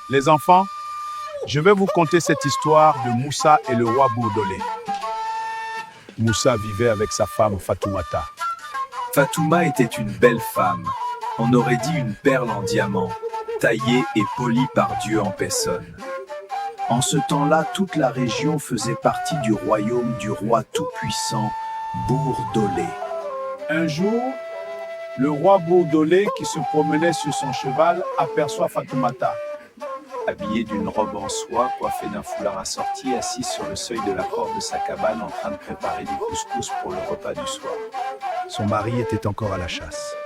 Les enfants, je vais vous conter cette histoire de Moussa et le roi Bourdolé. Moussa vivait avec sa femme Fatoumata. Fatouma était une belle femme, on aurait dit une perle en diamant, taillée et polie par Dieu en personne. En ce temps-là, toute la région faisait partie du royaume du roi tout-puissant, Bourdolé. Un jour, le roi Bourdolé, qui se promenait sur son cheval, aperçoit Fatoumata. Habillée d'une robe en soie, coiffée d'un foulard assorti, assise sur le seuil de la porte de sa cabane en train de préparer du couscous pour le repas du soir. Son mari était encore à la chasse.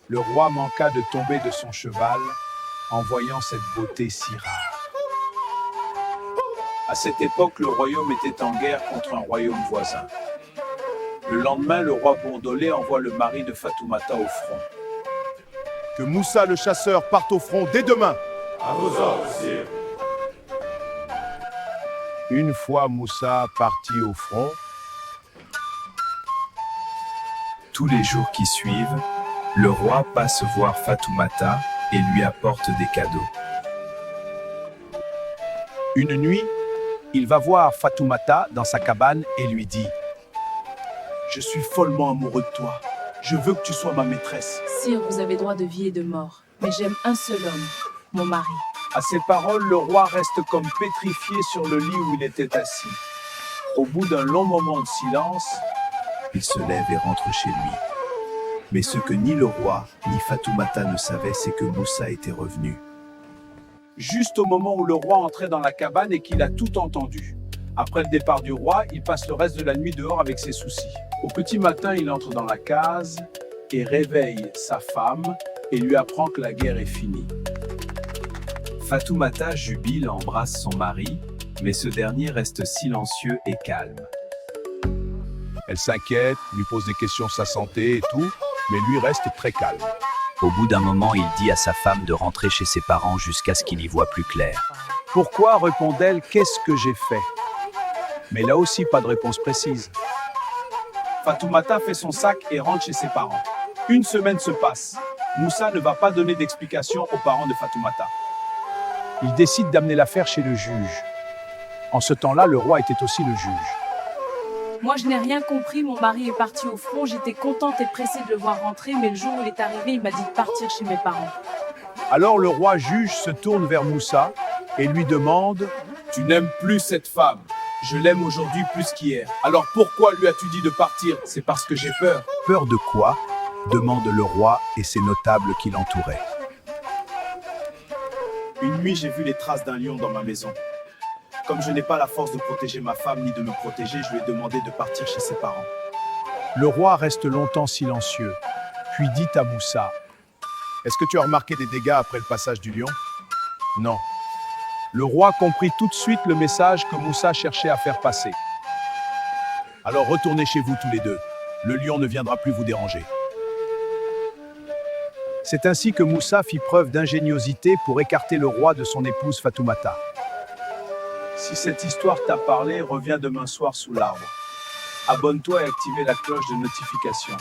Le roi manqua de tomber de son cheval en voyant cette beauté si rare. À cette époque, le royaume était en guerre contre un royaume voisin. Le lendemain, le roi Bourdolé envoie le mari de Fatoumata au front. Que Moussa le chasseur parte au front dès demain. À vos ordres, sire. Une fois Moussa parti au front, tous les jours qui suivent, le roi passe voir Fatoumata et lui apporte des cadeaux. une nuit, il va voir Fatoumata dans sa cabane et lui dit « Je suis follement amoureux de toi. Je veux que tu sois ma maîtresse. » Sire, vous avez droit de vie et de mort, mais j'aime un seul homme, mon mari. À ces paroles, le roi reste comme pétrifié sur le lit où il était assis. Au bout d'un long moment de silence, il se lève et rentre chez lui. Mais ce que ni le roi, ni Fatoumata ne savaient, c'est que Moussa était revenu. Juste au moment où le roi entrait dans la cabane et qu'il a tout entendu. Après le départ du roi, il passe le reste de la nuit dehors avec ses soucis. Au petit matin, il entre dans la case et réveille sa femme et lui apprend que la guerre est finie. Fatoumata jubile, embrasse son mari, mais ce dernier reste silencieux et calme. Elle s'inquiète, lui pose des questions sur sa santé et tout, mais lui reste très calme. Au bout d'un moment, il dit à sa femme de rentrer chez ses parents jusqu'à ce qu'il y voie plus clair. « Pourquoi ?» répond-elle, « qu'est-ce que j'ai fait ?» Mais là aussi, pas de réponse précise. Fatoumata fait son sac et rentre chez ses parents. Une semaine se passe. Moussa ne va pas donner d'explication aux parents de Fatoumata. Il décide d'amener l'affaire chez le juge. En ce temps-là, le roi était aussi le juge. Moi, je n'ai rien compris, mon mari est parti au front, j'étais contente et pressée de le voir rentrer, mais le jour où il est arrivé, il m'a dit de partir chez mes parents. Alors le roi juge se tourne vers Moussa et lui demande « Tu n'aimes plus cette femme. Je l'aime aujourd'hui plus qu'hier. Alors pourquoi lui as-tu dit de partir? C'est parce que j'ai peur. » « Peur de quoi ?» demande le roi et ses notables qui l'entouraient. Une nuit, j'ai vu les traces d'un lion dans ma maison. Comme je n'ai pas la force de protéger ma femme ni de me protéger, je lui ai demandé de partir chez ses parents. Le roi reste longtemps silencieux, puis dit à Moussa « Est-ce que tu as remarqué des dégâts après le passage du lion ?»« Non. » Le roi comprit tout de suite le message que Moussa cherchait à faire passer. « Alors retournez chez vous tous les deux. Le lion ne viendra plus vous déranger. » C'est ainsi que Moussa fit preuve d'ingéniosité pour écarter le roi de son épouse Fatoumata. Si cette histoire t'a parlé, reviens demain soir sous l'arbre. Abonne-toi et active la cloche de notification.